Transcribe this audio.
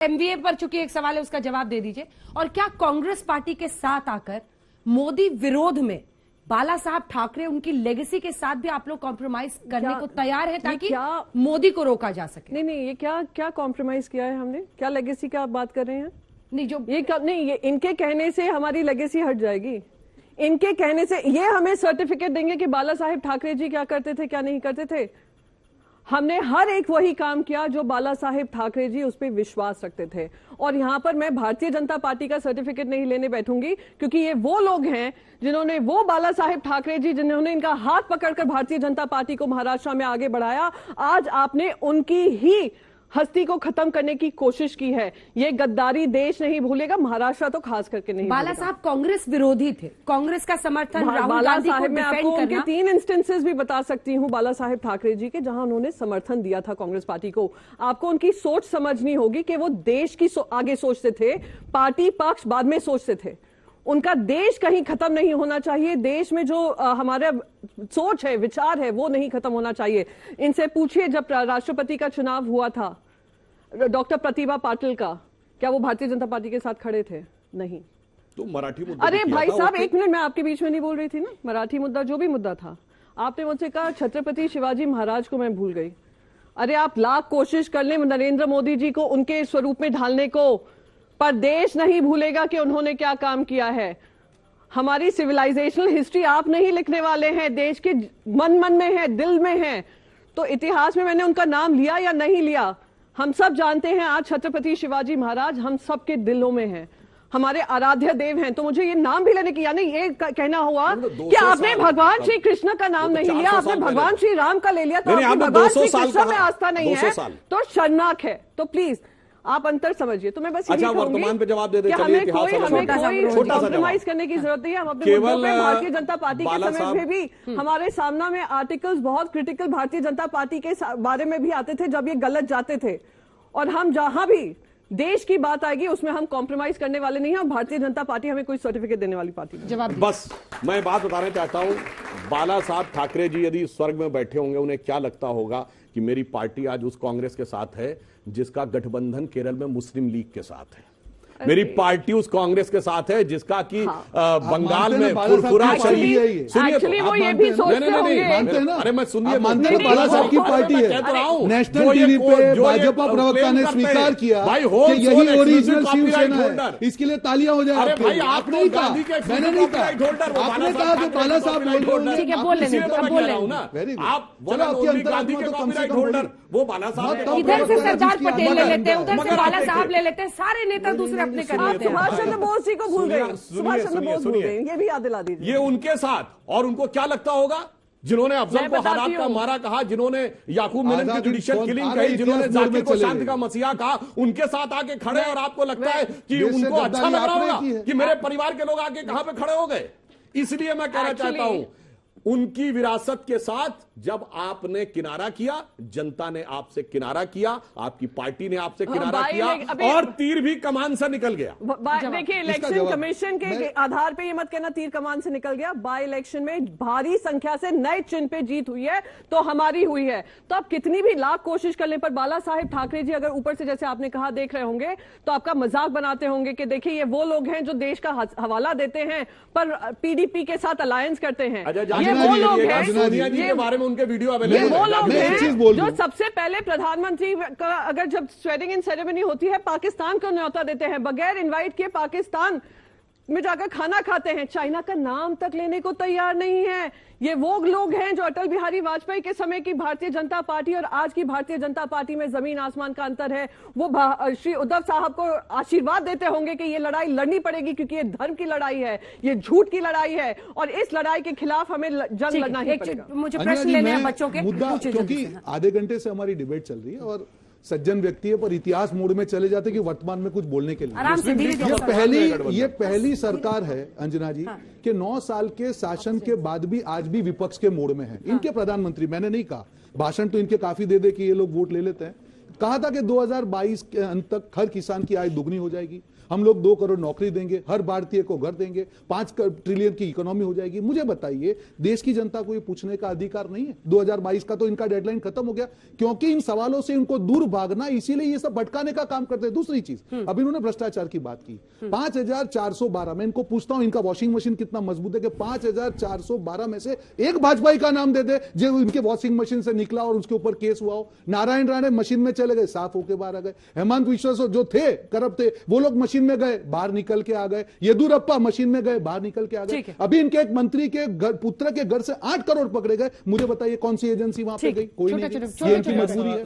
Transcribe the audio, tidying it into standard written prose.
MVA पर चूंकि एक सवाल है उसका जवाब दे दीजिए। और क्या कांग्रेस पार्टी के साथ आकर मोदी विरोध में बाला साहब ठाकरे उनकी लेगेसी के साथ भी आप लोग कॉम्प्रोमाइज करने को तैयार है ताकि मोदी को रोका जा सके? नहीं, ये क्या कॉम्प्रोमाइज किया है हमने? क्या लेगेसी का आप बात कर रहे हैं? नहीं, जो ये इनके कहने से हमारी लेगेसी हट जाएगी। इनके कहने से ये हमें सर्टिफिकेट देंगे कि बाला साहेब ठाकरे जी क्या करते थे, क्या नहीं करते थे। हमने हर एक वही काम किया जो बाला साहेब ठाकरे जी उस पर विश्वास रखते थे। और यहां पर मैं भारतीय जनता पार्टी का सर्टिफिकेट नहीं लेने बैठूंगी, क्योंकि ये वो लोग हैं जिन्होंने, वो बाला साहेब ठाकरे जी जिन्होंने इनका हाथ पकड़कर भारतीय जनता पार्टी को महाराष्ट्र में आगे बढ़ाया। आज आपने उनकी ही हस्ती को खत्म करने की कोशिश की है। ये गद्दारी देश नहीं भूलेगा, महाराष्ट्र तो खास करके नहीं। बाला साहब कांग्रेस विरोधी थे, कांग्रेस का समर्थन राहुल गांधी को मैं आपको उनके 3 इंस्टेंसेस भी बता सकती हूं बाला साहेब ठाकरे जी के, जहां उन्होंने समर्थन दिया था कांग्रेस पार्टी को। आपको उनकी सोच समझनी होगी कि वो देश की आगे सोचते थे, पार्टी पक्ष बाद में सोचते थे। उनका देश कहीं खत्म नहीं होना चाहिए, देश में जो हमारा सोच है, विचार है, वो नहीं खत्म होना चाहिए। इनसे पूछिए, जब राष्ट्रपति का चुनाव हुआ था डॉक्टर प्रतिभा पाटिल का, क्या वो भारतीय जनता पार्टी के साथ खड़े थे? नहीं। तो मराठी मुद्दा, अरे भाई साहब एक मिनट, मैं आपके बीच में नहीं बोल रही थी ना। मराठी मुद्दा जो भी मुद्दा था, आपने मुझसे कहा छत्रपति शिवाजी महाराज को मैं भूल गई। अरे आप लाख कोशिश कर लें नरेंद्र मोदी जी को उनके स्वरूप में ढालने को, पर देश नहीं भूलेगा कि उन्होंने क्या काम किया है। हमारी सिविलाइजेशनल हिस्ट्री आप नहीं लिखने वाले हैं, देश के मन में है, दिल में है। तो इतिहास में मैंने उनका नाम लिया या नहीं लिया, हम सब जानते हैं। आज छत्रपति शिवाजी महाराज हम सबके दिलों में हैं, हमारे आराध्य देव हैं। तो मुझे ये नाम भी लेने की, यानी ये कहना हुआ कि आपने भगवान श्री कृष्ण का नाम नहीं लिया, आपने भगवान श्री राम का ले लिया, तो आपको भगवान श्री कृष्ण में आस्था नहीं है, तो शर्मनाक है। तो प्लीज आप अंतर समझिए। तो मैं बस वर्तमान पे जवाब दे दें। हमें कोई कॉम्प्रोमाइज करने की जरूरत नहीं है। हम अपने मुद्दों पे भारतीय जनता पार्टी के समय में भी हमारे सामने में आर्टिकल्स बहुत क्रिटिकल भारतीय जनता पार्टी के बारे में भी आते थे जब ये गलत जाते थे। और हम जहां भी देश की बात आएगी उसमें हम कॉम्प्रोमाइज करने वाले नहीं है। और भारतीय जनता पार्टी हमें कोई सर्टिफिकेट देने वाली पार्टी नहीं। जवाब बस मैं बात बताना चाहता हूं, बाला साहब ठाकरे जी यदि स्वर्ग में बैठे होंगे, उन्हें क्या लगता होगा कि मेरी पार्टी आज उस कांग्रेस के साथ है जिसका गठबंधन केरल में मुस्लिम लीग के साथ है। मेरी पार्टी उस कांग्रेस के साथ है जिसका कि बंगाल में फुरफुरा शरीफ। सुनिए, वो ये भी सोचते होंगे। अरे मैं सुनिए, बाला साहब की पार्टी है। नेशनल टीवी पे भाजपा प्रवक्ता ने स्वीकार किया कि यही ओरिजिनल शिवसेना है। इसके लिए तालियां हो जाए। आपने नहीं कहा, मैंने नहीं कहा, आपने कहा कि बाला साहब होल्डर वो बाला साहब, इधर से सरदार पटेल ले लेते हैं, उधर से बाला साहब ले लेते हैं, सारे नेता दूसरे अपने कर लेते हैं। सुभाष चंद्र बोस जी को भूल गए, सुभाष चंद्र बोस भूल गए, ये भी याद दिला दीजिए। ये उनके साथ, और उनको क्या लगता होगा जिन्होंने अफजल को हालात का मारा कहा, जिन्होंने याकूब मेनन की जुडिशियल किलिंग कही, जिन्होंने जाकिर को शांति का मसीहा कहा, उनके साथ आके खड़े। और आपको लगता है कि उनको अच्छा लग रहा होगा कि मेरे परिवार के लोग आके कहां पे खड़े हो गए? इसलिए मैं कहना चाहता हूं, उनकी विरासत के साथ जब आपने किनारा किया, जनता ने आपसे किनारा किया, आपकी पार्टी ने आपसे किनारा किया, और तीर भी कमान से निकल गया। देखिए, इलेक्शन कमीशन के आधार पे ये मत कहना तीर कमान से निकल गया। बाई इलेक्शन में भारी संख्या से नए चिन्ह पे जीत हुई है, तो हमारी हुई है। तो आप कितनी भी लाख कोशिश करने पर बाला साहेब ठाकरे जी अगर ऊपर से, जैसे आपने कहा, देख रहे होंगे तो आपका मजाक बनाते होंगे कि देखिए ये वो लोग हैं जो देश का हवाला देते हैं पर पीडीपी के साथ अलायंस करते हैं। वो लोग हैं, सोनिया जी के बारे में उनके वीडियो अवेलेबल है। वो लोग हैं जो सबसे पहले प्रधानमंत्री का अगर जब स्वेरिंग इन सेरेमनी होती है, पाकिस्तान को न्योता देते हैं, बगैर इनवाइट किए पाकिस्तान में जाकर खाना खाते हैं, चाइना का नाम तक लेने को तैयार नहीं है। ये वो लोग हैं जो अटल बिहारी वाजपेयी के समय की भारतीय जनता पार्टी और आज की भारतीय जनता पार्टी में जमीन आसमान का अंतर है। वो श्री उद्धव साहब को आशीर्वाद देते होंगे कि ये लड़ाई लड़नी पड़ेगी, क्योंकि ये धर्म की लड़ाई है, ये झूठ की लड़ाई है, और इस लड़ाई के खिलाफ हमें जंग लड़ना ही पड़ेगा। मुझे प्रश्न लेने हैं बच्चों के, क्योंकि आधे घंटे से हमारी डिबेट चल रही है और सज्जन व्यक्ति है पर इतिहास मोड में चले जाते कि वर्तमान में कुछ बोलने के लिए। ये पहली सरकार है अंजना जी कि 9 साल के शासन के बाद भी आज भी विपक्ष के मोड में है। इनके प्रधानमंत्री, मैंने नहीं कहा, भाषण तो इनके काफी दे कि ये लोग वोट ले लेते हैं, कहा था कि 2022 के अंत तक हर किसान की आय दुगनी हो जाएगी, हम लोग 2 करोड़ नौकरी देंगे, हर भारतीय को घर देंगे, 5 ट्रिलियन की इकोनॉमी हो जाएगी। मुझे बताइए, देश की जनता को ये पूछने का अधिकार नहीं है? 2022 का तो इनका डेडलाइन खत्म हो गया, क्योंकि इन सवालों से इनको दूर भागना, इसीलिए ये सब भटकाने का काम करते हैं। दूसरी चीज, अब इन्होंने भ्रष्टाचार की बात की, 5412, मैं इनको पूछता हूं इनका वॉशिंग मशीन कितना मजबूत है कि 5412 में से एक भाजपाई का नाम दे दे जो इनके वॉशिंग मशीन से निकला और उसके ऊपर केस हुआ हो। नारायण राणे मशीन में चले गए, साफ होके बाहर आ गए। हेमंत विश्वा जो थे करप्ट थे, वो लोग मशीन में गए, बाहर निकल के आ गए। येदुरप्पा मशीन में गए, बाहर निकल के आ गए। अभी इनके एक मंत्री के पुत्र के घर से 8 करोड़ पकड़े गए। मुझे बताइए कौन सी एजेंसी वहां पे गई? कोई नहीं। ये इनकी मजबूरी है।